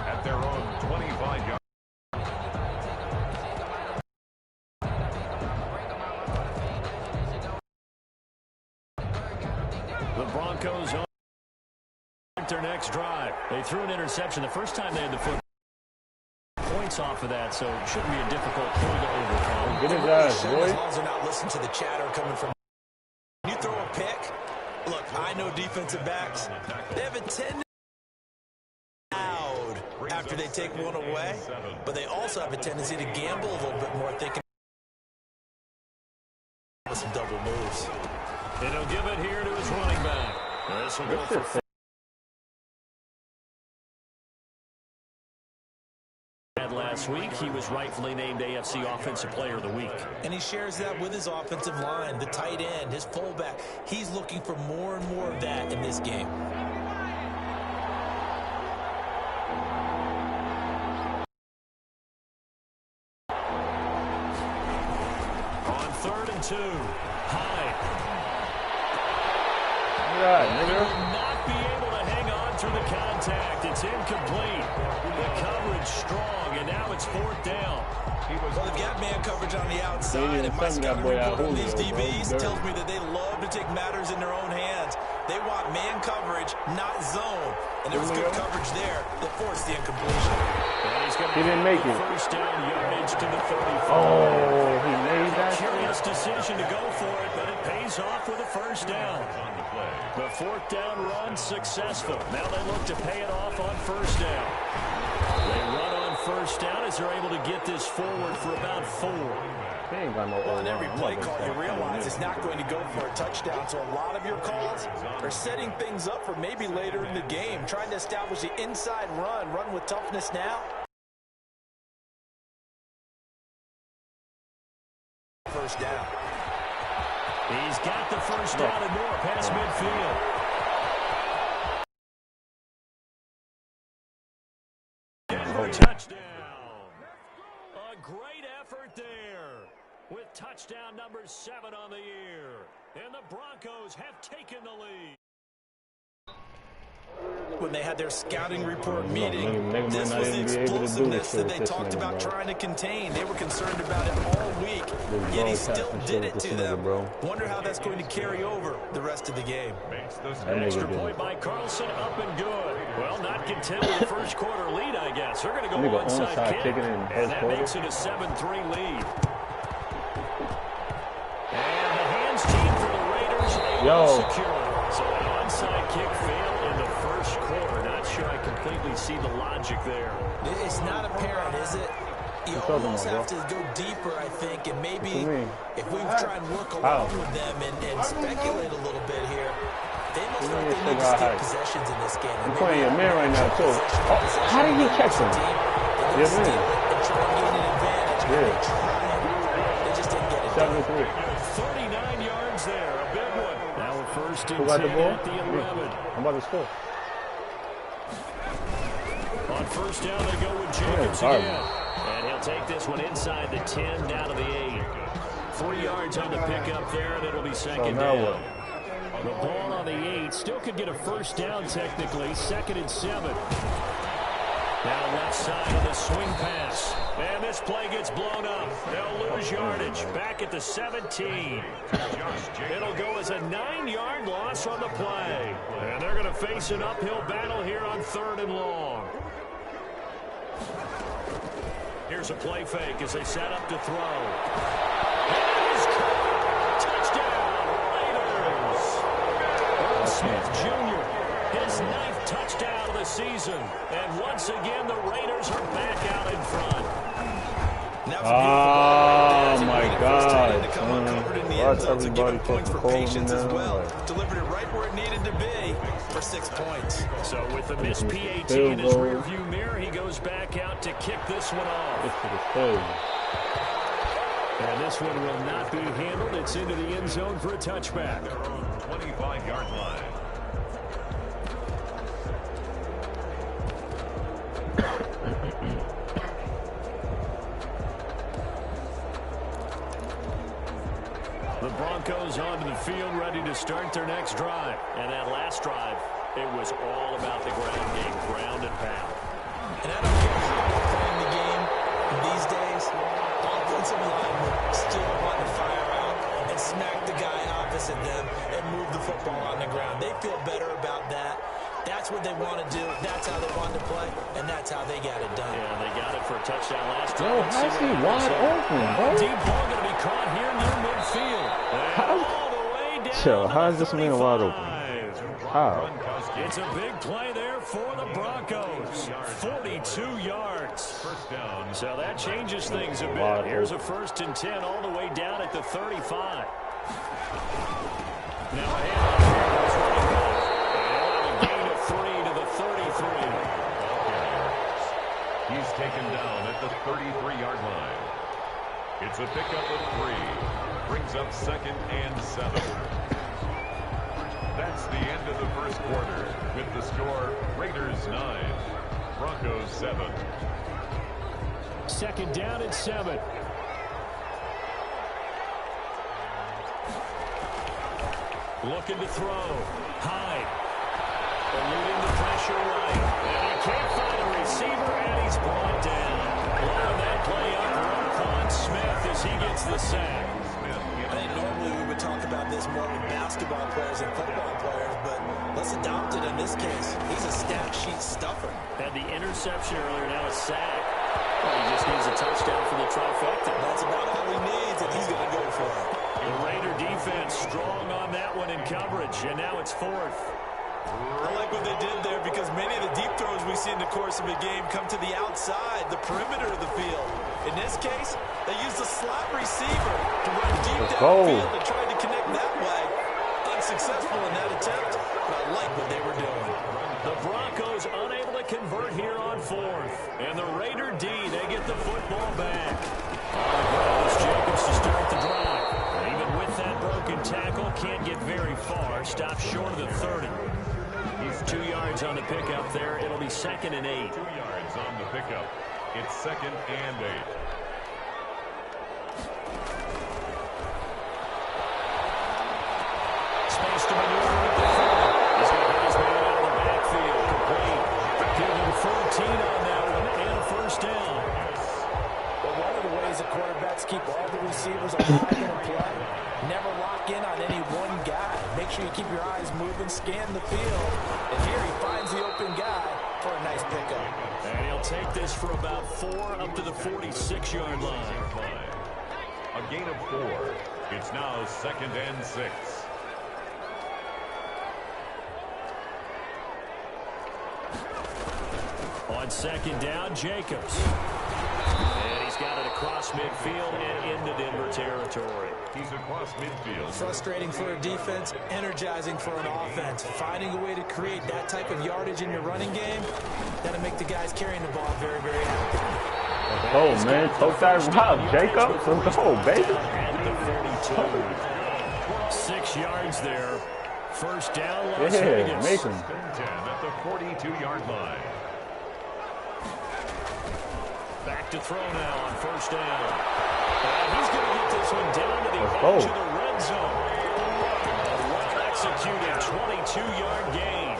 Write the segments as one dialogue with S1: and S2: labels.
S1: At their own 25-yard.
S2: The Broncos on their next drive. They threw an interception the first time they had the football. Points off of that, so it shouldn't be a difficult point to overcome.
S3: Get his ass, boy.
S4: As long as they're not listening to the chatter coming from. When you throw a pick, look, I know defensive backs. They have a tendency loud after they take one away, but they also have a tendency to gamble a little bit more, thinking with some double moves.
S2: And he'll give it here to his running back. This will go for last week. He was rightfully named AFC Offensive Player of the Week.
S4: And he shares that with his offensive line, the tight end, his fullback. He's looking for more and more of that in this game.
S2: On 3rd and 2, Hyde.
S3: Nigga.
S2: Will not be able to hang on through the contact. It's incomplete. The coverage strong, and now it's 4th down.
S4: Well, they've got man coverage on the outside, and my scouting report on these DBs tells me that they love to take matters in their own hands. They want man coverage, not zone. And there was good coverage there that forced the incompletion.
S3: He didn't make it.
S2: First down yardage to the 35.
S3: Oh, he made that.
S2: Curious decision to go for it, but it pays off with a first down. The 4th down run successful. Now they look to pay it off on first down. They run on first down as they're able to get this forward for about 4.
S4: Well, on every play call, you realize it's not going to go for a touchdown, so a lot of your calls are setting things up for maybe later in the game, trying to establish the inside run with toughness now. First down.
S2: He's got the first down and more past midfield. Denver touchdown. A great effort there with touchdown number 7 on the year. And the Broncos have taken the lead.
S4: When they had their scouting report meeting, this was the explosiveness that they talked about trying to contain. They were concerned about it all week, yet he still did it to them. Wonder how that's going to carry over the rest of the game.
S2: An extra point by Carlson, up and good. Well, not content with the first quarter lead, I guess. They're going to go onside kick, and that makes it a 7-3 lead. And the hands team for the Raiders, they will secure it. So an onside kick failed in the first quarter. Not sure I completely see the logic there.
S4: It's not apparent, is it? You almost have to go deeper, I think, and maybe if we try and work along with them and speculate a little bit here, they must like they need to steal possessions in this game.
S3: You're playing your man right now, too. How did he catch him?
S4: Yes, man. And try and gain an advantage. They just didn't get it.
S2: 39 yards there, a big one. Now we're first and 10 at the 11.
S3: I'm about to score.
S2: On first down, they go with Jacobs again. And he'll take this one inside the 10, down to the 8. 3 yards on the pickup there, and it'll be second down. The ball on the 8. Still could get a first down technically. 2nd and 7. Now left side of the swing pass. And this play gets blown up. They'll lose yardage. Back at the 17. It'll go as a 9-yard loss on the play. And they're going to face an uphill battle here on 3rd and long. Here's a play fake as they set up to throw. And he's caught. Touchdown, Raiders. Earl Smith Jr., his 9th touchdown of the season. And once again, the Raiders are back out in front.
S3: Oh, my God.
S4: Watch everybody points for patience as well. Delivered it right where it needed to be for 6 points.
S2: So with the missed PAT in his rearview mirror, he goes back out to kick this one off. And this one will not be handled. It's into the end zone for a touchback.
S1: 25-yard line.
S2: The Broncos onto the field, ready to start their next drive. And that last drive, it was all about the ground game, ground and pound.
S4: And I don't care how they're playing the game these days. Offensive linemen still want to fire out and smack the guy opposite them and move the football on the ground. They feel better about that. That's what they want to do. That's how they want to play, and that's how they got it done.
S2: Yeah, they got it for a touchdown last time.
S3: Yo, how's he wide open, bro?
S2: Deep ball going to be caught here near midfield. All the way down.
S3: Chill, how is this man wide open? How?
S2: It's a big play there for the Broncos. 42 yards. So that changes things a bit. Here's a 1st and 10 all the way down at the 35. Now a handoff here goes running back. And a gain of 3 to the 33.
S1: He's taken down at the 33-yard line. It's a pickup of 3. Brings up 2nd and 7. That's the end of the first quarter with the score Raiders 9, Broncos 7.
S2: 2nd down and 7. Looking to throw. Hyde. Eluding the pressure right. And he can't find a receiver, and he's brought down. Blowing that play up. Roquan Smith as he gets the sack.
S4: I think normally we would talk about this more with basketball players and football players, but let's adopt it in this case. He's a stat sheet stuffer.
S2: Had the interception earlier, now a sack. Well, he just needs a touchdown for the trifecta.
S4: That's about all he needs, and he's going to go for it.
S2: The Raider defense strong on that one in coverage, and now it's 4th.
S4: I like what they did there because many of the deep throws we see in the course of a game come to the outside, the perimeter of the field. In this case, they used a slot receiver to run deep downfield and tried to connect that way. Unsuccessful in that attempt, but I like what they were doing.
S2: The Broncos unable to convert here on 4th. And the Raider D, they get the football back. On the ground is Jacobs to start the drive. And even with that broken tackle, can't get very far. Stops short of the 30. He's 2 yards on the pickup there. It'll be 2nd and 8.
S1: 2 yards on the pickup. It's 2nd and 8.
S2: Space to maneuver with the throw. He's going to hit his man out of the backfield. Complete. Give him 14 on that one and a 1st down.
S4: But one of the ways the quarterbacks keep all the receivers alive in a play, never lock in on any one guy. Make sure you keep your eyes moving, scan the field. And here he finds the open guy for a nice pickup.
S2: And he'll take this for about 4 up to the 46-yard line.
S1: A gain of 4. It's now 2nd and 6.
S2: On 2nd down, Jacobs. And he's got it across midfield and into Denver territory.
S1: He's across midfield.
S4: Frustrating for a defense, energizing for an offense. Finding a way to create that type of yardage in your running game, that'll make the guys carrying the ball very, very happy.
S3: Oh, man. Took that route, Jacobs. Let's go, baby.
S2: At the 42. 6 yards there. 1st down, Las
S3: Yeah,
S2: Vegas.
S3: make him.
S1: 10 at the 42-yard line.
S2: Back to throw now on 1st down. And he's going to get this one down to the
S3: Let's
S2: edge
S3: go.
S2: of the red zone. A well-executed 22-yard gain.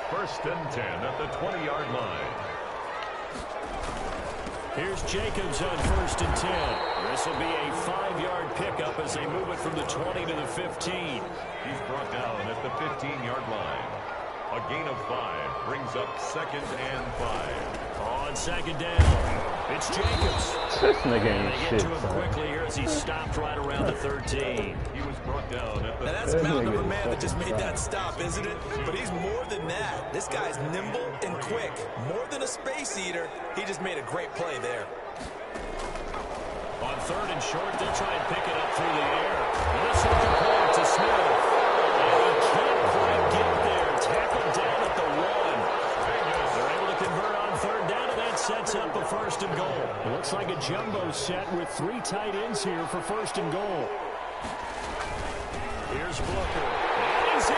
S1: 1st and 10 at the 20-yard line.
S2: Here's Jacobs on 1st and 10. This will be a 5-yard pickup as they move it from the 20 to the 15.
S1: He's brought down at the 15-yard line. A gain of 5 brings up 2nd and 5.
S2: On 2nd down, it's Jacobs.
S3: This nigga
S2: And
S3: ain't
S2: they get
S3: shit,
S2: to him
S3: son.
S2: quickly here as he stopped right around the 13.
S1: He was brought down at the...
S4: Now that's a mountain of a man that just made that stop, isn't it? But he's more than that. This guy's nimble and quick. More than a space eater, he just made a great play there.
S2: On 3rd and short, they'll try and pick it up through the air. And this will complete to Smith. And he can't quite get there. Tackled down at the 1. They're able to convert on 3rd down, and that sets up a 1st and goal. It looks like a jumbo set with 3 tight ends here for 1st and goal. Here's Booker. And he's in.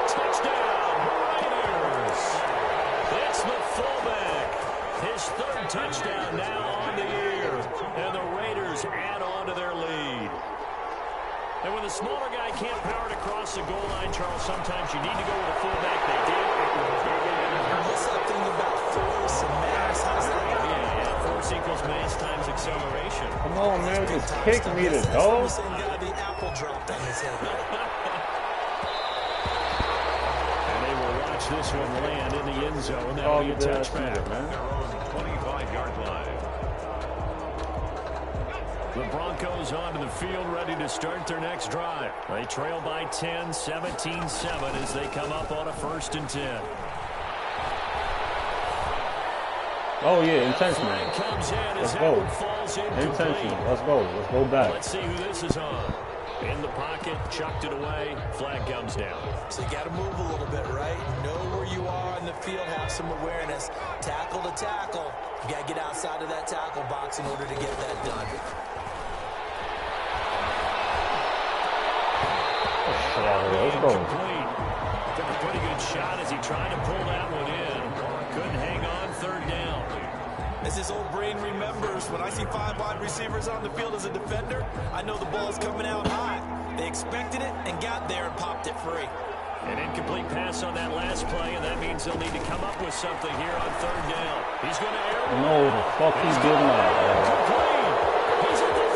S2: Touchdown, Raiders. It's the fullback. His 3rd touchdown now on the year. And the Raiders add the smaller guy can't power it across the goal line, Charles. Sometimes you need to go with a fullback. They did.
S4: What's that thing about force and mass? How's that?
S2: Yeah. Force equals mass times acceleration.
S3: Come on, man. Just kick me the dog.
S4: The apple dropped on his head.
S2: And they will watch this one land in the end zone. That'll be a touchback.
S1: Their own 25-yard line.
S2: The Broncos onto the field, ready to start their next drive. They trail by 10, 17-7 as they come up on a 1st and 10.
S3: Oh, yeah, intentional. Let's go. Intentional. Let's go. Let's go back.
S2: Let's see who this is on. In the pocket, chucked it away. Flag comes down.
S4: So you got to move a little bit, right? Know where you are in the field, have some awareness. Tackle to tackle. You got to get outside of that tackle box in order to get that done.
S3: Let's go.
S2: Took a pretty good shot as he tried to pull that one in. Couldn't hang on 3rd down.
S4: As his old brain remembers, when I see 5 wide receivers on the field as a defender, I know the ball's coming out high. They expected it and got there and popped it free.
S2: An incomplete pass on that last play, and that means they'll need to come up with something here on 3rd down. He's going to air.
S3: No, the fuck he did not.
S2: He's at the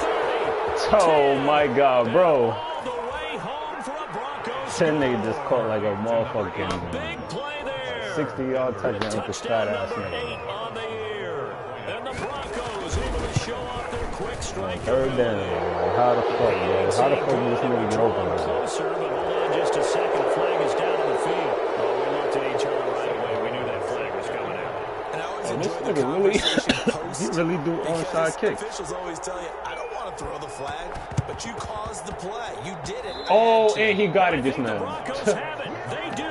S2: 30.
S3: Oh, my God, bro.
S2: All the way home for a Broncos.
S3: 10 nigga just caught like a motherfucking
S2: big play there.
S3: 60-yard touchdown with the fat ass
S2: number
S3: nigga.
S2: 8 on the air. And the Broncos able to show off their quick strike.
S3: 3rd down. Like, how the fuck, bro? How the fuck did this nigga get open?
S2: Closer, but hold on just a second. Flag is down on the field. Oh, we looked at each other right away. We knew that flag was coming out.
S4: And I always
S3: This
S4: enjoy the
S3: nigga really,
S4: conversation
S3: he really do onside kicks.
S4: Officials always tell you, I don't want to throw the flag, but you caused the play. You did it.
S3: Oh, and he got it just
S2: The
S3: now.
S2: Broncos have it. They do.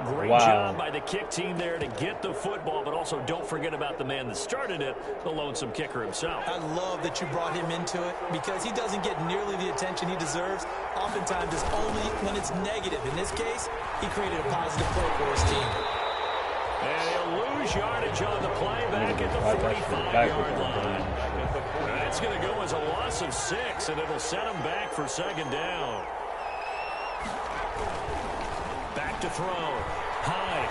S2: Great
S3: Wow.
S2: job by the kick team there to get the football, but also don't forget about the man that started it, the lonesome kicker himself.
S4: I love that you brought him into it because he doesn't get nearly the attention he deserves. Oftentimes it's only when it's negative. In this case, he created a positive play for his team.
S2: And he'll lose yardage on the play back at the 45-yard line. That's going to go as a loss of 6, and it'll set him back for 2nd down. Back to throw. High.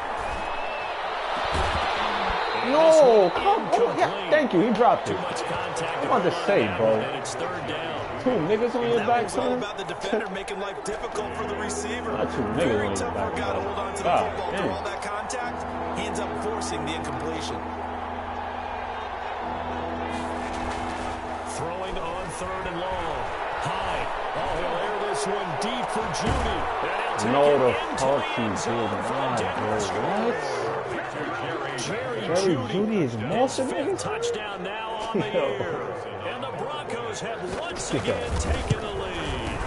S3: No, come on. Yeah, thank you. He dropped it.
S2: Too much contact.
S3: I'm about to say, bro.
S2: And it's 3rd down.
S3: 2 niggas on your back,
S4: It's all
S3: son?
S4: about the defender making life difficult for the receiver.
S3: Not 2 niggas
S4: Very
S3: on your
S4: tough
S3: back,
S4: work out to
S3: bro.
S4: hold on to the
S3: God
S4: football
S3: damn.
S4: through all that contact. He ends up forcing the incompletion.
S2: Throwing on 3rd and long. High. Oh, he'll air this one deep for Judy.
S3: No, the fuck he did not, bro. What? Jerry Judy is monster, nigga?
S2: Touchdown now on the air. And the Broncos have once again taken the lead.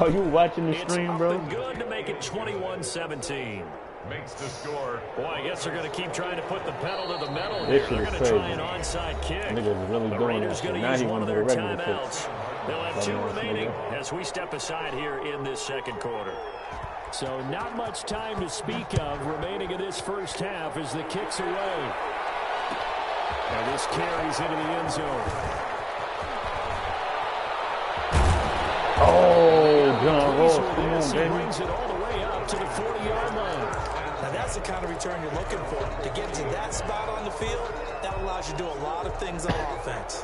S3: Are you watching the stream, bro?
S2: It's good to make it 21-17.
S1: Makes the score.
S2: Boy, I guess they're going to keep trying to put the pedal to the metal
S3: They
S2: here. They're
S3: should've
S2: going to try
S3: saved
S2: an
S3: it.
S2: onside kick.
S3: Niggas really
S2: The
S3: doing
S2: Raiders
S3: that
S2: going
S3: shit.
S2: to
S3: Now
S2: use
S3: he
S2: one
S3: want
S2: of
S3: to
S2: their
S3: do the regular
S2: timeouts. They'll have 2
S3: Dumbass
S2: remaining
S3: nigga.
S2: as we step aside here in this 2nd quarter. So not much time to speak of remaining in this first half as the kick's away. And this carries into the end zone.
S3: Oh, John Ross. Come on,
S2: He
S3: baby.
S2: brings it all the way up to the 40-yard line.
S4: Now that's the kind of return you're looking for. To get to that spot on the field, that allows you to do a lot of things on offense.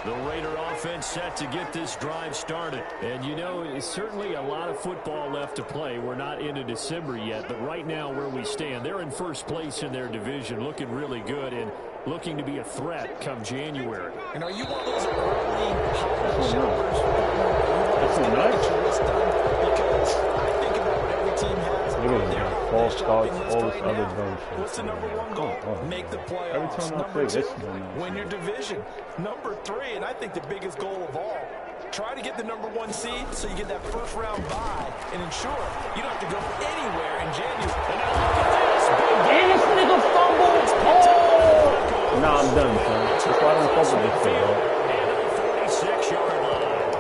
S2: The Raider offense set to get this drive started. And, you know, it's certainly a lot of football left to play. We're not into December yet, but right now where we stand, they're in first place in their division, looking really good and looking to be a threat come January.
S4: And are you one of those early holiday shoppers?
S3: That's so nice.
S4: Because I think about what every team has.
S3: Niggas
S4: They're
S3: got
S4: on
S3: false
S4: their
S3: starts,
S4: shopping list
S3: all this
S4: right
S3: other
S4: now.
S3: dumb shit.
S4: What's the number 1 goal?
S3: Oh.
S4: Make the playoffs.
S3: Every time I
S4: Number
S3: play,
S4: 2,
S3: this is dumb.
S4: win your division. Number 3, and I think the biggest goal of all, try to get the number 1 seed so you get that first round bye and ensure you don't have to go anywhere in January. And now look at this.
S3: And this nigga fumbled. Oh! Nah, I'm done, son. That's why I don't fuck with this shit, bro.
S2: And a 46-yard line.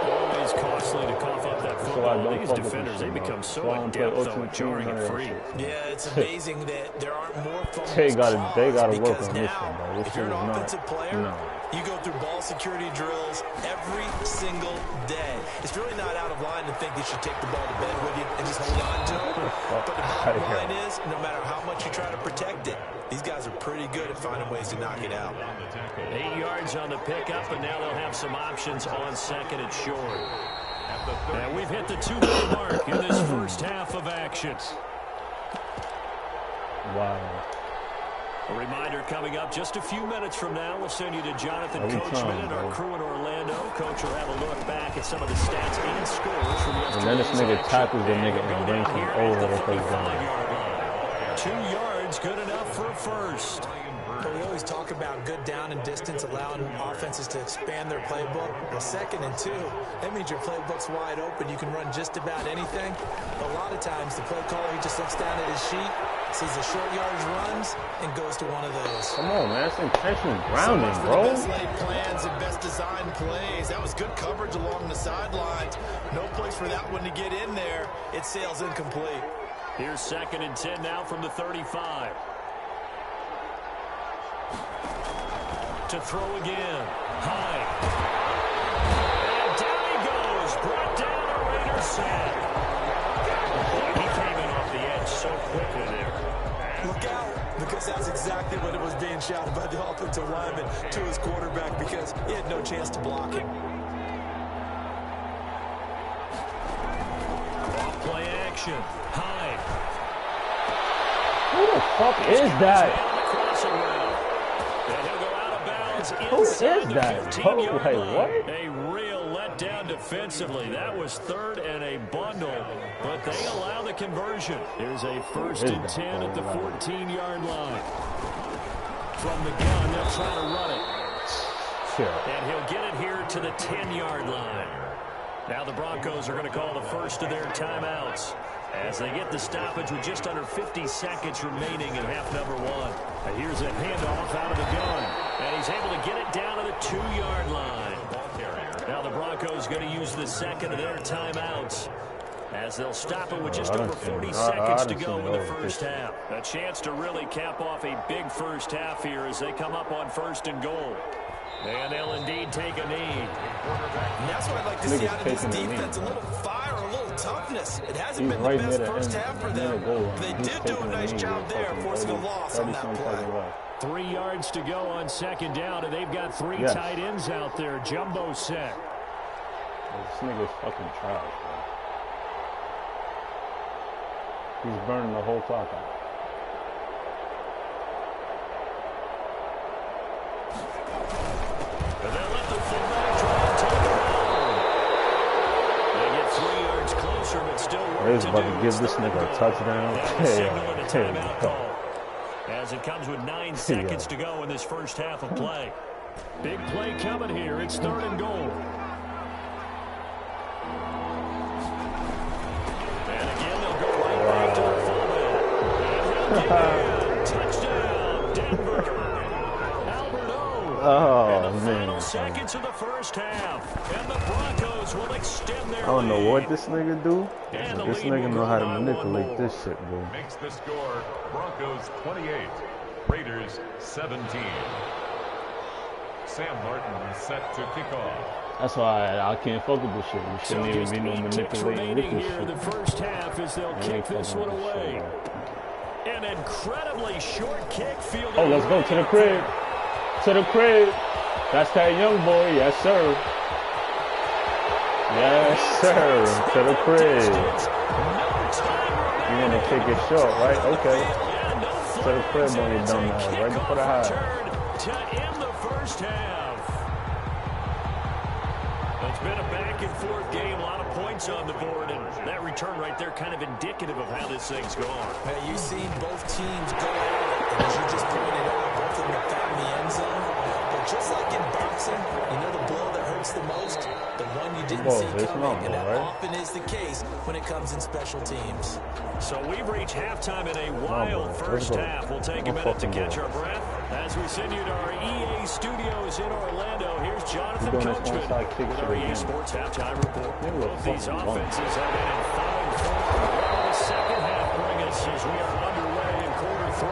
S2: Always costly to cough up that
S3: why I
S2: football.
S3: don't
S2: These
S3: fuck with
S2: defenders,
S3: this
S2: they
S3: shit, bro.
S2: become
S3: That's
S2: so
S3: why I don't play
S2: adept, though,
S3: Ultimate
S2: at
S3: Team,
S2: jarring
S3: none
S2: it
S3: of that
S2: free.
S3: shit.
S4: Yeah, it's amazing that there aren't more fumbles
S3: They gotta work
S4: caused
S3: on this
S4: because
S3: one, bro. This
S4: if
S3: shit
S4: you're
S3: is
S4: an
S3: not.
S4: offensive player,
S3: No.
S4: You go through ball security drills every single day. It's really not out of line to think you should take the ball to bed with you and just hold on to it. But the bottom line is, no matter how much you try to protect it, these guys are pretty good at finding ways to knock it out.
S2: 8 yards on the pickup, and now they'll have some options on second and short. And we've hit the 2-minute mark in this first half of action.
S3: Wow.
S2: A reminder coming up just a few minutes from now. We'll send you to Jonathan Coachman and our crew in Orlando. Coach will have a look back at some of the stats and scores from yesterday's
S3: And then this nigga tackles the nigga and
S2: down
S3: brings him
S2: here
S3: over
S2: at
S3: the first down.
S2: 35-yard line. 2 yards, good enough for a first.
S4: But we always talk about good down and distance, allowing offenses to expand their playbook. Well, 2nd and 2, that means your playbook's wide open. You can run just about anything. But a lot of times, the play caller, he just looks down at his sheet, sees the short yardage runs, and goes to one of those.
S3: Come on, man. That's intentional grounding,
S4: so
S3: bro.
S4: The best laid plans and best designed plays. That was good coverage along the sidelines. No place for that one to get in there. It sails incomplete.
S2: Here's 2nd and 10 now from the 35. To throw again. High. And down he goes. Brought down a Raider sack. He came in off the edge so quickly there.
S4: Look out, because that's exactly what it was being shouted by the offensive lineman to his quarterback, because he had no chance to block him.
S2: Off play action. High.
S3: Who the fuck is that? Who is that? Oh, wait, what?
S2: A real letdown defensively. That was 3rd and a bundle, but they allow the conversion. Here's a 1st and 10 at the 14-yard line. From the gun, they'll try to run it.
S3: Sure.
S2: And he'll get it here to the 10-yard line. Now the Broncos are going to call the first of their timeouts as they get the stoppage with just under 50 seconds remaining in half number 1. And here's a handoff out of the gun. And he's able to get it down to the 2-yard line. Now the Broncos going to use the second of their timeouts as they'll stop it with just over 40 seconds to go in the first half. A chance to really cap off a big first half here as they come up on 1st and goal. And they'll indeed take a knee.
S4: And that's what I'd like to see out of this defense. A little fire, a little toughness. It hasn't been the best first half for them. They did do a nice job there, forcing a loss on that play.
S2: 3 yards to go on 2nd down, and they've got 3 tight ends out there. Jumbo set.
S3: This nigga's fucking trash, bro. He's burning the whole clock out.
S2: And they'll let the fullback try and take it home. They get 3 yards closer, but still work
S3: They're
S2: to
S3: about
S2: do.
S3: to give this nigga a touchdown.
S2: As it comes with 9 seconds to go in this first half of play. Big play coming here. It's 3rd and goal. And again, they'll go right back to the fullback. Touchdown, Denver.
S3: Oh, man.
S2: Seconds of the first half. And the Broncos will extend their
S3: I don't know
S2: lead.
S3: what this nigga do. This nigga know how to manipulate this shit, bro.
S1: Makes the score Broncos 28, Raiders 17. Sam Martin set to kick off.
S3: That's why I can't fuck with this shit. You shouldn't even be no manipulating with this
S2: here
S3: shit.
S2: the first half as they'll kick this one away. An incredibly short kick field.
S3: Oh, let's go to the crib. To the crib. That's that young boy. Yes, sir. Yes, sir. To the crib. You want to kick it short, right? Okay. To the crib on your dumb ass. Right before the high.
S2: To end the first half. It's been a back and forth game. A lot of points on the board. And that return right there kind of indicative of how this thing's gone.
S4: Hey, you've seen both teams go at it. And as you just pointed out, both of them have found the end zone. But just like in boxing, you know the blow that hurts the most? The one you didn't see coming. And that often is the case when it comes in special teams.
S2: So we've reached halftime in a wild first half. We'll take a minute to catch our breath as we send you to our EA studios in Orlando. Here's Jonathan Coachman with our EA Sports Halftime Report. Both these offenses have been in fine form. Well, the second half bring us as we are underway in quarter 3.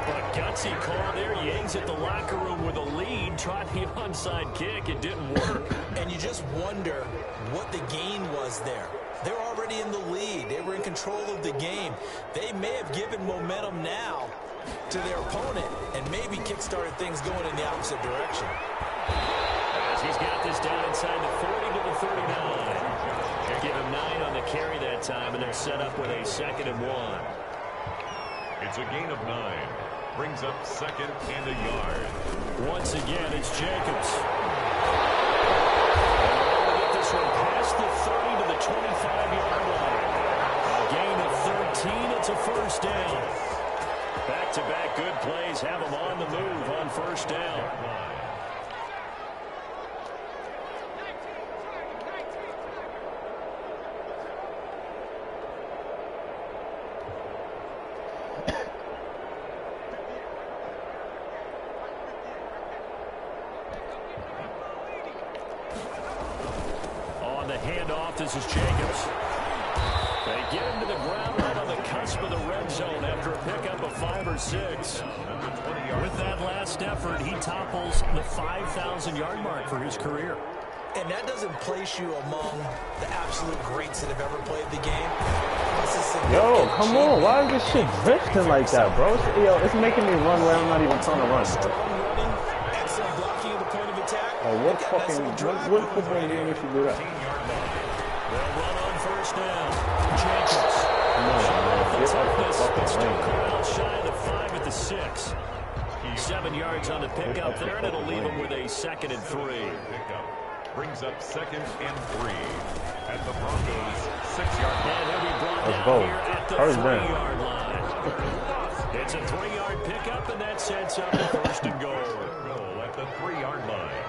S2: But guts gutsy call there. You exit the locker room with a lead, tried the onside kick. It didn't work.
S4: And you just wonder what the gain was there. They're already in the lead. They were in control of the game. They may have given momentum now to their opponent and maybe kick-started things going in the opposite direction.
S2: As he's got this down inside the 40 to the 39. They give him 9 on the carry that time, and they're set up with a 2nd and 1.
S1: It's a gain of 9. Brings up 2nd and a yard.
S2: Once again, it's Jacobs. And get this one past the 30 to the 25-yard line. A gain of 13. It's a 1st down. Back-to-back good plays have them on the move on 1st down. This is Jacobs. They get him to the ground right on the cusp of the red zone after a pickup of 5 or 6. With that last effort, he topples the 5,000-yard mark for his career.
S4: And that doesn't place you among the absolute greats that have ever played the game.
S3: Yo, come on. Why is this shit drifting like that, bro? It's making me run where I'm not even trying to run, bro.
S4: Excellent blocking at the point of attack.
S3: What football game makes you do that?
S2: They'll run on 1st down. Jacobs.
S3: Get off the fucking
S2: still
S3: lane.
S2: caught out shy of the 5 at the 6. 7 yards on the pickup there, and it'll leave him with a 2nd and 3.
S1: Brings up 2nd and 3 at the Broncos' 6-yard line.
S2: And he'll be brought
S3: Let's
S2: down
S3: go.
S2: here at the 3-yard line. It's a 3-yard pickup, and that sets up the 1st and goal.
S1: At the 3-yard line.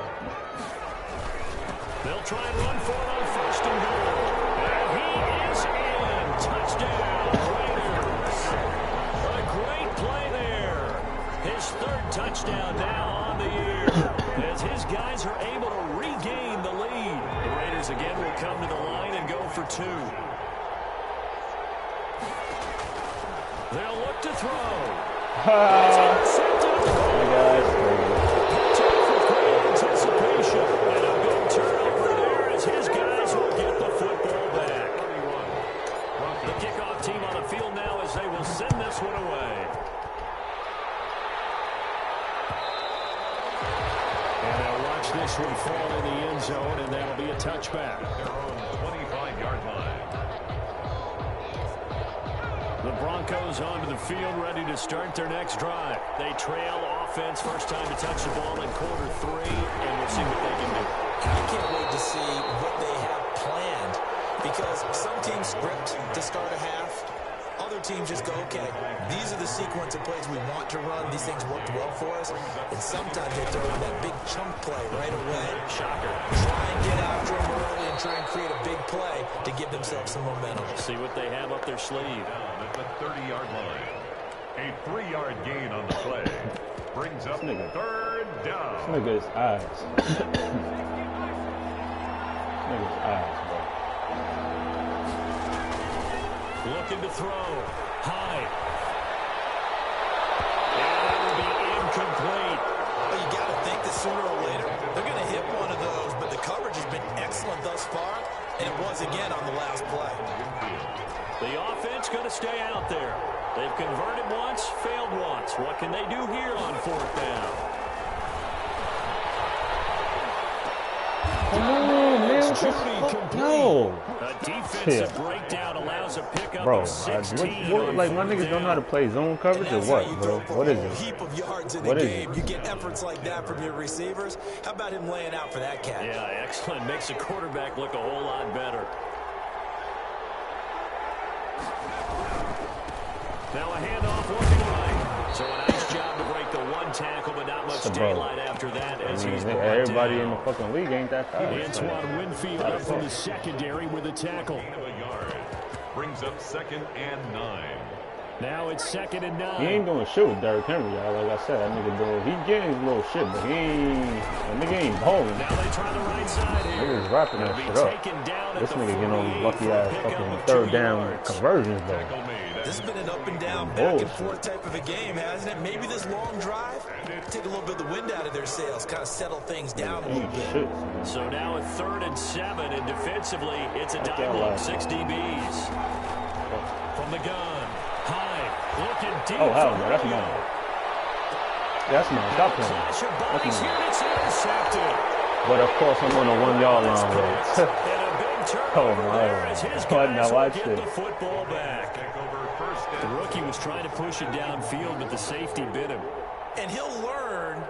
S2: They'll try and run for it on 1st and goal. And he is in. Touchdown, Raiders. A great play there. His 3rd touchdown now on the year. As his guys are able to regain the lead. The Raiders again will come to the line and go for 2. They'll look to throw. It's intercepted.
S3: My guys,
S2: Anticipation. And a big turnover there as his guys will get the football back. The kickoff team on the field now as they will send this one away. And they'll watch this one fall in the end zone, and that'll be a touchback.
S1: Their own 25-yard line.
S2: The Broncos onto the field, ready to start their next drive. They trail offense, first time to touch the ball in quarter 3, and we'll see what they can do.
S4: I can't wait to see what they have planned, because some teams script to start a half. Other teams just go, okay, these are the sequence of plays we want to run. These things worked well for us. And sometimes they throw in that big chunk play right away.
S2: Shocker.
S4: Try and get after them early and try and create a big play to give themselves some momentum.
S2: See what they have up their sleeve.
S1: At the 30-yard line. A 3-yard gain on the play. Brings up 3rd down.
S3: This nigga's eyes. Nigga's eyes, bro.
S2: Looking to throw. High. And that will be incomplete.
S4: Well, you got to think that sooner or later they're going to hit one of those, but the coverage has been excellent thus far, and it was again on the last play.
S2: The offense going to stay out there. They've converted once, failed once. What can they do here on 4th down?
S3: Come on, man. No.
S2: A defensive breakdown allows a pickup
S3: Bro,
S2: of 16.
S3: like my niggas don't know how to play zone coverage or what, bro? What is it?
S4: Heap of yards in
S3: What
S4: the
S3: is
S4: game.
S3: it?
S4: You get efforts like that from your receivers. How about him laying out for that cat?
S2: Yeah, excellent. Makes the quarterback look a whole lot better. Now a handoff looking right. So a nice job to break the 1 tackle, but not much daylight after that as he's brought
S3: everybody
S2: down.
S3: in the fucking league ain't that fast.
S2: Antoine Winfield up from the secondary with a tackle.
S1: Brings up 2nd and 9.
S2: Now it's 2nd and 9.
S3: He ain't gonna shoot with Derrick Henry, y'all. Like I said, that nigga he getting his little shit, but that nigga ain't balling.
S2: Now they try the right side here.
S3: Niggas rapping that shit up. This nigga getting on these lucky ass fucking third down conversions though.
S4: This has been an up and down, back and forth type of a game, hasn't it? Maybe this long drive take a little bit of the wind out of their sails, kind of settle things down a little bit.
S2: So now a 3rd and 7, and defensively, it's a dive look, 6 DBs. From the gun, high, looking deep.
S3: Oh, hell no, that's mine. That's mine. Stop playing. That's
S2: mine.
S3: But of course, I'm on the 1 yard line with it. Oh my! Now watch this.
S2: Football back. The rookie was trying to push it downfield, but the safety bit him.
S4: And he'll learn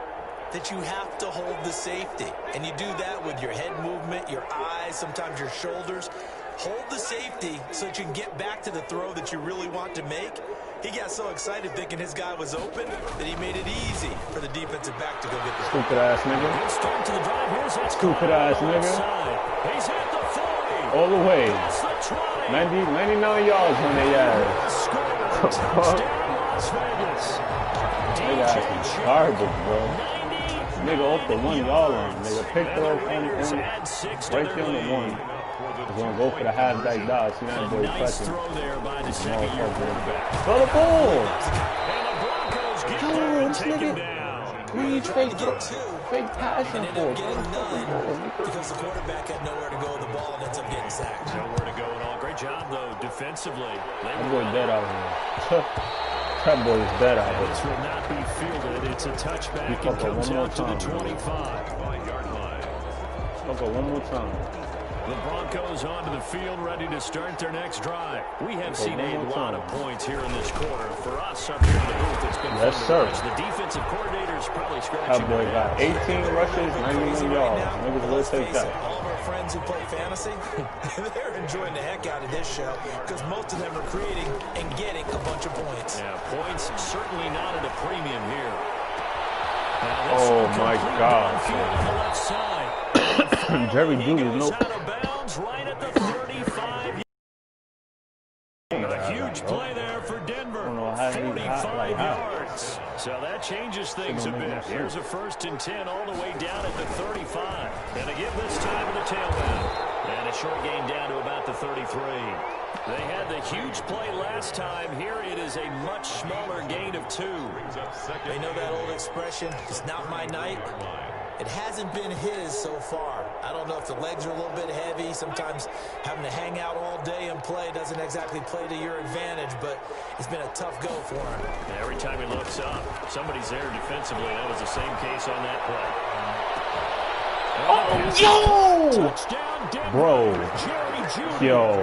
S4: that you have to hold the safety. And you do that with your head movement, your eyes, sometimes your shoulders. Hold the safety so that you can get back to the throw that you really want to make. He got so excited thinking his guy was open that he made it easy for the defensive back to go get the
S3: stupid ass nigga.
S2: Good start to the drive. Here's that
S3: stupid ass nigga.
S2: He's hit the 40.
S3: All the way. 99 yards on their ass. Nigga acting garbage, bro. Nigga off the 1 yard line. Nigga picked up on right there on the 1. He's gonna go for the halfback dodge. See that boy touching.
S2: Throw there by the second-year quarterback.
S3: Throw the ball.
S2: And the Broncos get there and take him down.
S3: We fake passing for
S4: because the quarterback had nowhere to go with the ball and ends up getting sacked.
S2: Nowhere to go at all. Great job though defensively.
S3: That boy dead out here. That boy is dead out here.
S2: This will not be fielded. It's a touchback. It comes out to the 25.
S3: One more time.
S2: The Broncos onto the field, ready to start their next drive. We have seen a lot of points here in this quarter. For us up here in the booth, it's been
S3: yes, sir.
S2: The defensive coordinator is probably scratching.
S3: That boy got 18 rushes, 91 yards. Niggas will take that.
S4: All of our friends who play fantasy, they're enjoying the heck out of this show because most of them are creating and getting a bunch of points.
S2: Yeah, points certainly not at a premium here.
S3: Oh my God!
S2: On the left side.
S3: Jerry Jeudy,
S2: out of bounds right at the 35. A huge play there for Denver. 45 yards. So that changes things a bit. Here's a 1st and 10 all the way down at the 35. And to give this time to the tailback. And a short gain down to about the 33. They had the huge play last time. Here it is a much smaller gain of 2.
S4: They know that old expression, it's not my night. It hasn't been his so far. I don't know if the legs are a little bit heavy. Sometimes having to hang out all day and play doesn't exactly play to your advantage, but it's been a tough go for him.
S2: Yeah, every time he looks up, somebody's there defensively. That was the same case on that play.
S3: Oh, yo!
S2: Touchdown, Denver.
S3: Bro. Yo.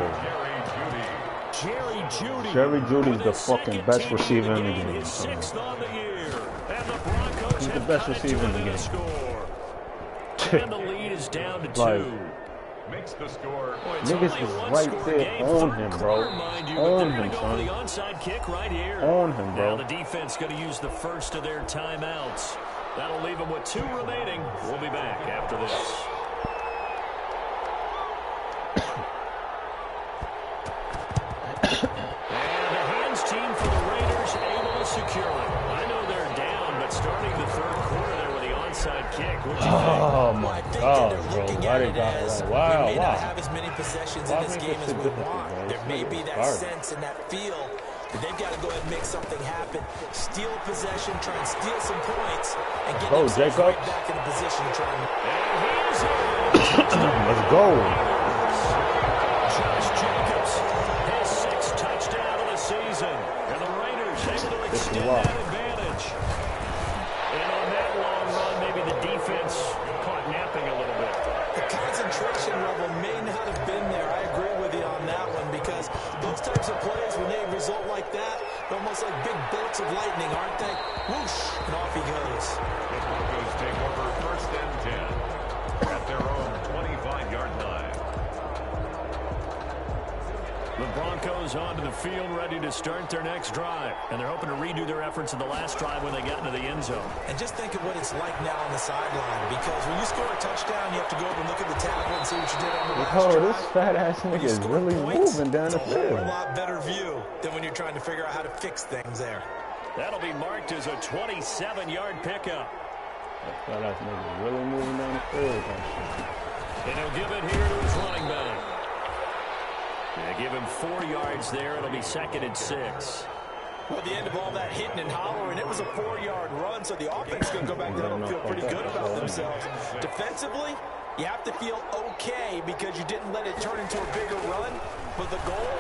S2: Jerry
S3: Jeudy's the fucking best receiver in the game.
S2: His 6th on the year. And the Broncos
S3: He's the best receiver in the game.
S2: And the lead is down to 2.
S1: Makes the score.
S3: Niggas is right there on him, bro. On him, son.
S2: The onside kick right here.
S3: On him, bro.
S2: Now the defense going to use the first of their timeouts. That'll leave them with 2 remaining. We'll be back after this. And the hands team for the Raiders able to secure it. I know they're down, but starting the 3rd quarter there with the onside kick.
S3: Oh my God, bro! Why they got that? Wow,
S4: we may not have as many possessions in this game as we want. There may be that sense and that feel that they've got to go ahead and make something happen. Steal possession, try and steal some points, and get themselves right back in a position to try and...
S3: Let's go.
S2: Josh Jacobs, his 6th touchdown of the season, and the Raiders able to extend that advantage. And on that long run, maybe the defense caught napping a little bit.
S4: The concentration level may not have been there. I agree with you on that one because those types of plays, when they result like that, they're almost like big bolts of lightning, aren't they? Whoosh, and off he goes.
S1: The Broncos take over 1st and 10 at their own 25-yard line.
S2: The Broncos onto the field, ready to start their next drive. And they're hoping to redo their efforts in the last drive when they got into the end zone.
S4: And just think of what it's like now on the sideline, because when you score a touchdown, you have to go over and look at the tackle and see what you did on the last drive.
S3: Oh, this fat-ass nigga is really moving down the field.
S4: It's a whole lot better view than when you're trying to figure out how to fix things there.
S2: That'll be marked as a 27-yard pickup.
S3: That fat-ass nigga really moving down the field.
S2: And he'll give it here to his running back. They give him 4 yards there. It'll be 2nd and 6.
S4: Well, at the end of all that hitting and hollering, it was a 4-yard run, so the offense is going to go back there and feel pretty good about themselves. Defensively, you have to feel okay because you didn't let it turn into a bigger run, but the goal,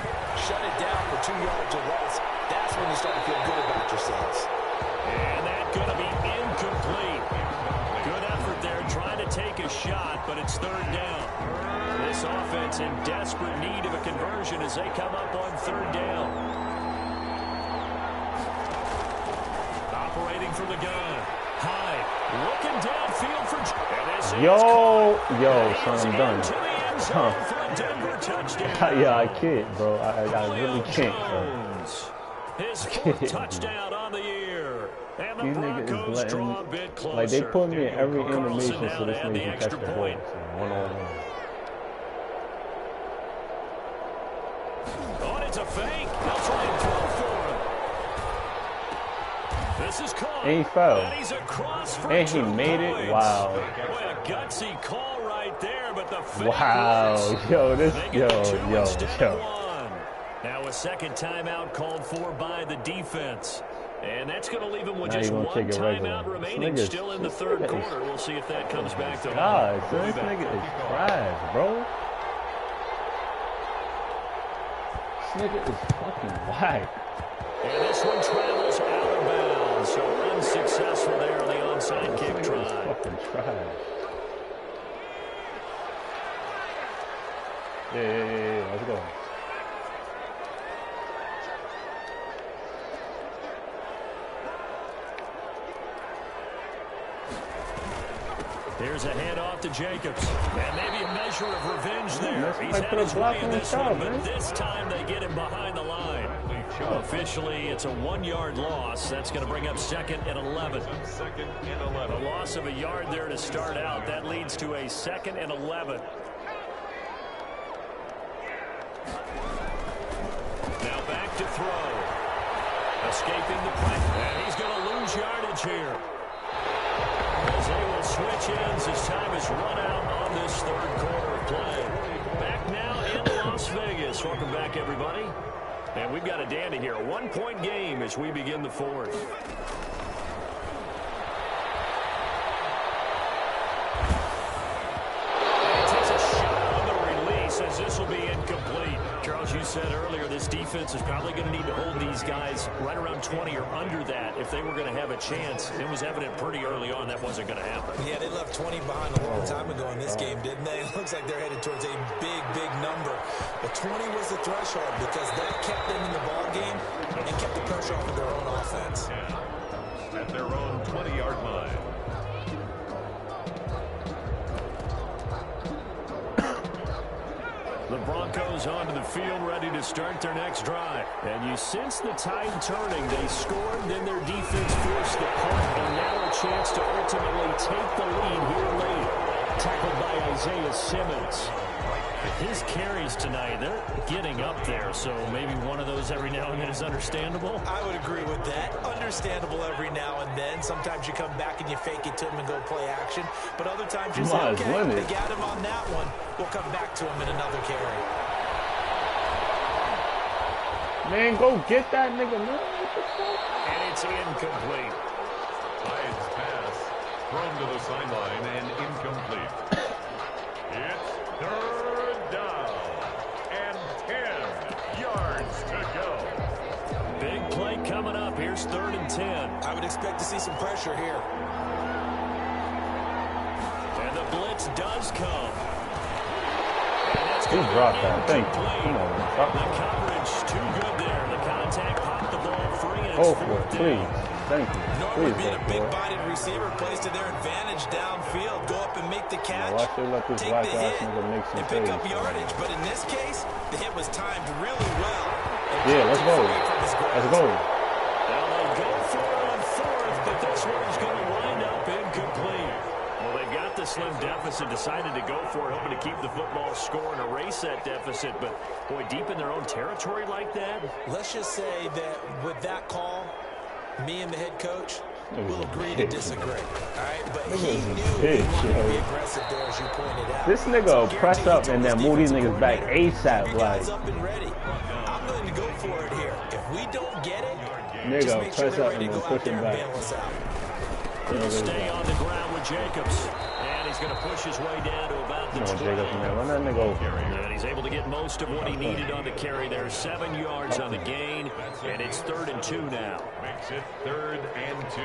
S4: shut it down for 2 yards or less. That's when you start to feel good about yourselves.
S2: And that's going to be incomplete. Good effort there, trying to take a shot, but it's 3rd down. This offense in desperate need of a conversion as they come up on 3rd down. Operating from the gun. High. Looking downfield for...
S3: Yo, son, I'm done. Yeah, I can't, bro. I really can't, bro.
S2: His 4th touchdown on the year. And the
S3: These niggas
S2: Broncos
S3: is
S2: draw a bit closer.
S3: like, they put me in every animation so this
S2: nigga
S3: nigga can catch the ball. One-on-one.
S2: Oh, it's a fake. They'll try and throw for him. This is caught.
S3: And he fell.
S2: And he's across for
S3: And he
S2: 2
S3: made
S2: points.
S3: it. Wow.
S2: Boy, a gutsy call right there, but the fake
S3: Wow.
S2: works.
S3: Yo, this,
S2: Yo.
S3: yo.
S2: Now a 2nd timeout called for by the defense. And that's going to leave him with
S3: Now
S2: just
S3: you
S2: 1
S3: gonna take it regular.
S2: timeout remaining
S3: This nigga
S2: still in the 3rd quarter. We'll see if that comes back to
S3: God,
S2: We'll
S3: this
S2: be back.
S3: nigga is trash, bro. This nigga is fucking whack.
S2: And this one travels out of bounds. So unsuccessful there on the onside kick
S3: This
S2: try.
S3: nigga is fucking trash. Yeah. Let's go.
S2: Here's a handoff to Jacobs. And maybe a measure of revenge there. He's
S3: might
S2: had
S3: put a
S2: his
S3: block
S2: way
S3: on
S2: in
S3: the
S2: this
S3: shot,
S2: one,
S3: man.
S2: but this time they get him behind the line. Officially, it's a 1-yard loss. That's going to bring up 2nd and 11.
S1: 2nd and 11.
S2: A loss of a yard there to start out. That leads to a 2nd and 11. Now back to throw. Escaping the pressure. And he's going to lose yardage here. As they will switch ends as time is run out on this 3rd quarter of play. Back now in Las Vegas. Welcome back, everybody. And we've got a dandy here. A 1-point game as we begin the 4th. And takes a shot on the release as this will be incomplete. Charles, you said earlier this defense is probably going to need to hold these guys right around 20 or under that if they were going to have a chance. It was evident pretty early on that wasn't going to happen.
S4: Yeah, they left 20 behind a long time ago in this game, didn't they? It looks like they're headed towards a big number. But 20 was the threshold because that kept them in the ball game and kept the pressure off of their own offense.
S1: At their own 20-yard line.
S2: The Broncos onto the field ready to start their next drive. And you sense the tide turning. They scored, then their defense forced the punt, and now a chance to ultimately take the lead here late. Tackled by Isaiah Simmons. His carries tonight, they're getting up there, so maybe one of those every now and then is understandable.
S4: I would agree with that. Understandable every now and then. Sometimes you come back and you fake it to him and go play action. But other times you say, okay, they got him on that one. We'll come back to him in another carry.
S3: Man, go get that nigga, man.
S2: And it's incomplete.
S1: Hyde's pass thrown to the sideline and incomplete. It's 3rd down and 10 yards to go.
S2: Big play coming up. Here's 3rd and 10.
S4: I would expect to see some pressure here.
S2: And the blitz does come.
S3: He dropped that. Thank you. Come on, man.
S2: The coverage too good there. The contact popped the ball free. And
S3: Go for it, please. Thank you.
S4: Normally being a big-bodied receiver plays to their advantage downfield. Go up and make the catch, take the hit, and pick up yardage. But in this case, the hit was timed really well.
S3: Yeah, let's go. Let's go.
S2: Now they go for it on 4th, but this one is going to wind up incomplete. Well, they've got the slim deficit, decided to go for it, hoping to keep the football score and erase that deficit. But, boy, deep in their own territory like that.
S4: Let's just say that with that call, me and the head coach, We'll agree to disagree. All right, but he knew
S3: he
S4: wanted to be aggressive there, as you pointed out.
S3: This nigga will press up and then move these niggas back ASAP. Like,
S4: up and ready. I'm willing to go for it here. If we don't get it,
S3: nigga will press up and then push him back.
S2: He'll stay on the ground with Jacobs. And he's going to push his way down to about the 20.
S3: Run that nigga over.
S2: And he's able to get most of what he needed on the carry there. 7 yards on the gain. And it's 3rd and 2 now.
S1: Makes it 3rd and 2.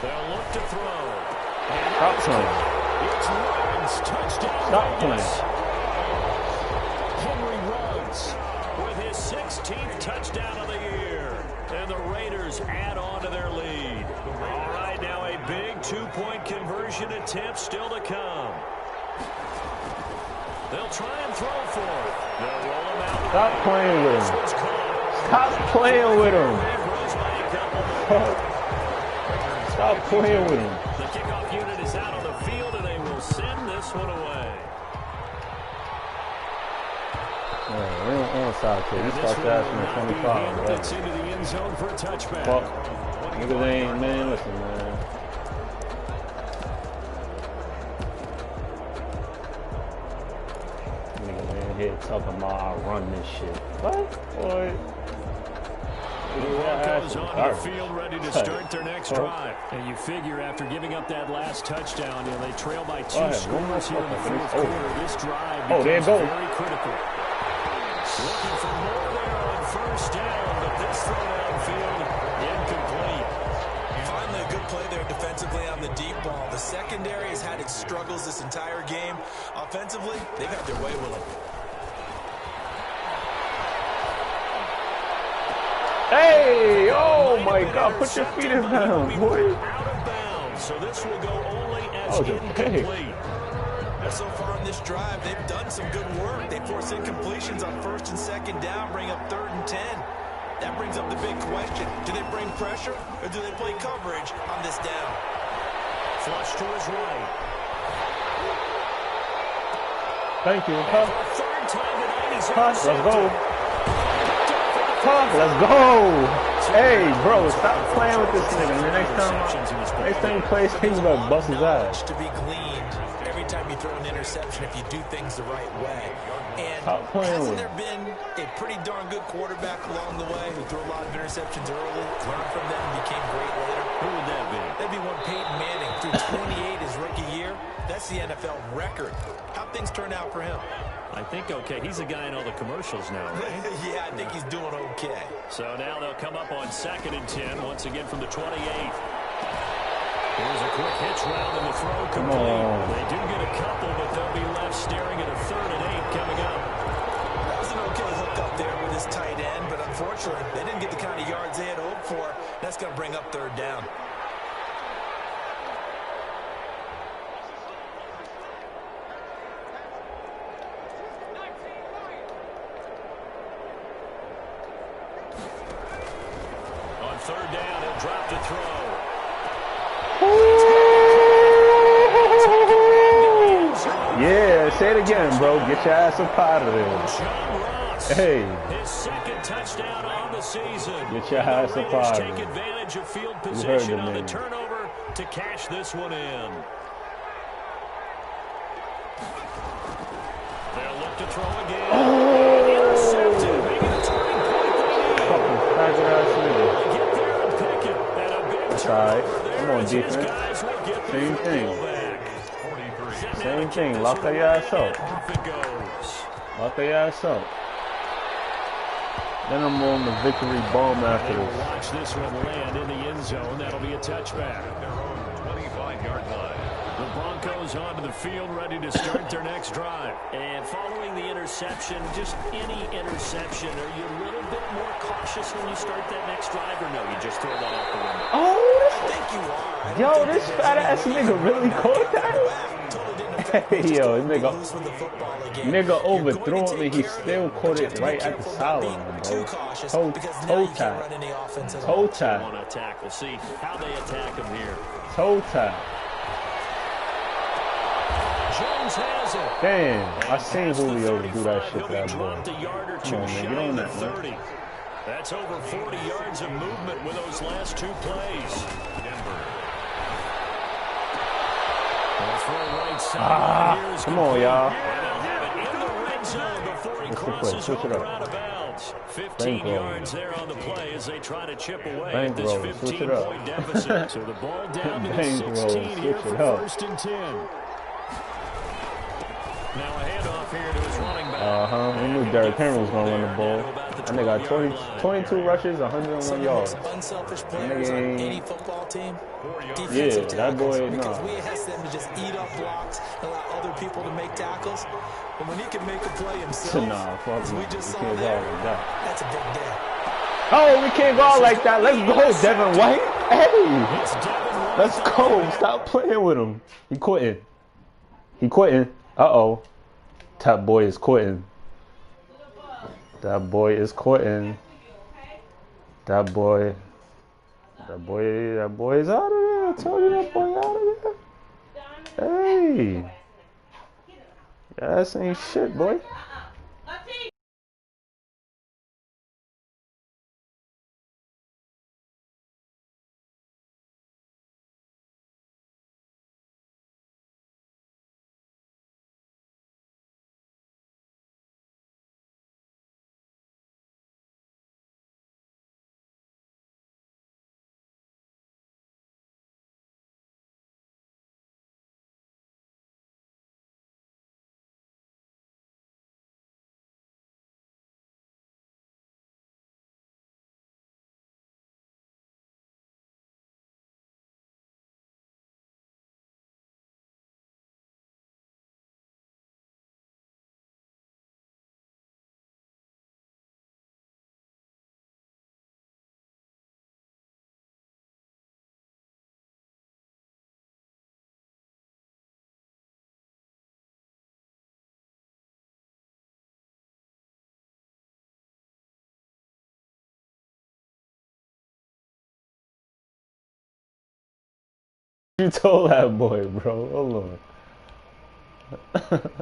S2: They'll look to throw.
S3: Stop playing.
S2: It's Ruggs. Touchdown.
S3: Stop playing.
S2: Henry Ruggs with his 16th touchdown of the year. And the Raiders add on to their lead. All right, now a big 2-point conversion attempt still to come. They'll try and throw for it. They'll roll him out.
S3: Stop playing with him. Stop playing with him. Stop playing with him.
S2: The kickoff unit is out on the field, and they will send this one away.
S3: We don't onside kick. We start asking at 25.
S2: Gets into the end zone for a touchback.
S3: Fuck. Niggas ain't, man. Listen, man. Nigga, man, here talking about I run this shit. What? Boy.
S2: The Broncos on the field ready to start their next drive. And you figure after giving up that last touchdown, you know, they trail by 2 scores here in the 4th quarter. This drive becomes very critical. Looking for more there on 1st down, but this throw downfield incomplete.
S4: Finally a good play there defensively on the deep ball. The secondary has had its struggles this entire game. Offensively, they've had their way with it.
S3: Hey! Oh my God! Put your feet in bounds, boy.
S2: Out of bounds, so this will go only as incomplete.
S4: So far in this drive, they've done some good work. They force incompletions on 1st and 2nd down, bring up 3rd and 10. That brings up the big question. Do they bring pressure, or do they play coverage on this down?
S2: Flush to his right.
S3: Thank you.
S2: Third time tonight, he's
S3: let's go. Let's go. Hey, bro, stop playing with this nigga. The next time he plays, he's gonna bust his ass.
S4: To be gleaned every time you throw an interception if you do things the right way. And hasn't there been a pretty darn good quarterback along the way who threw a lot of interceptions early, learned from them, and became great later?
S2: Who would that be?
S4: That'd be one Peyton Manning. Through 28 his rookie year. That's the NFL record. How'd things turn out for him?
S2: I think okay. He's a guy in all the commercials now, right?
S4: Yeah, I think he's doing okay.
S2: So now they'll come up on 2nd and 10, once again from the 28. Here's a quick hitch route and the throw complete. They do get a couple, but they'll be left staring at a 3rd and 8 coming up.
S4: That was an okay hook up there with his tight end, but unfortunately, they didn't get the kind of yards they had hoped for. That's going to bring up 3rd down.
S2: On 3rd down, he'll drop to throw.
S3: Yeah, say it again, bro. Get your ass up out of there. Hey.
S2: His 2nd touchdown on the season.
S3: Get your ass up out of there.
S2: Take advantage of field position on the turnover to cash this one in. They'll look to throw again. Intercepted, making a turning point.
S3: Fucking faggot ass nigga.
S2: Get there and pick it. And a big
S3: that's alright.
S2: turnover
S3: I'm on defense. Same thing. Same thing. Lock their ass up.
S2: Off it goes.
S3: Lock their ass up. Then I'm on the victory bomb after this.
S2: Watch this one land in the end zone. That'll be a touchback.
S1: 25-yard line.
S2: The Broncos onto the field, ready to start their next drive. And following the interception, just any interception, are you a little bit more cautious when you start that next drive, or no, you just throw that out the window?
S3: Oh,
S4: I think you are.
S3: yo, this fat ass nigga really caught that? Hey, yo, nigga overthrew him and he still caught it right at the sideline, bro. Toe tap. Toe tap.
S2: We'll see how they attack him here.
S3: Toe tap.
S2: Jones has it.
S3: Damn, I seen Julio do that shit to that boy.
S2: Come
S3: on, man, get on that, man.
S2: That's over 40 yards of movement with those last 2 plays.
S3: Come on, y'all.
S2: Switch it up. 15 yards there on the play as they try to chip away at this 15-point deficit. So the ball down to the 16 here for 1st and 10. Now a handoff here to his running back.
S3: We knew Derrick Henry was going to run the ball. And they got 22 rushes, 101 yards.
S4: Unselfish players on any football team.
S3: Yeah, that boy,
S4: because we ask them to just eat up blocks and allow other people to make tackles. But when he can make a play himself, we just saw there, that's a big day.
S3: Oh, we can't go out like that. Let's go, Devin White. Hey, let's go. Stop playing with him. He quitting. He quitting. Uh-oh. That boy is quitting. That boy is quitting. That boy is out of there. I told you that boy out of there. Hey. That ain't shit, boy. You told that boy, bro. Hold on.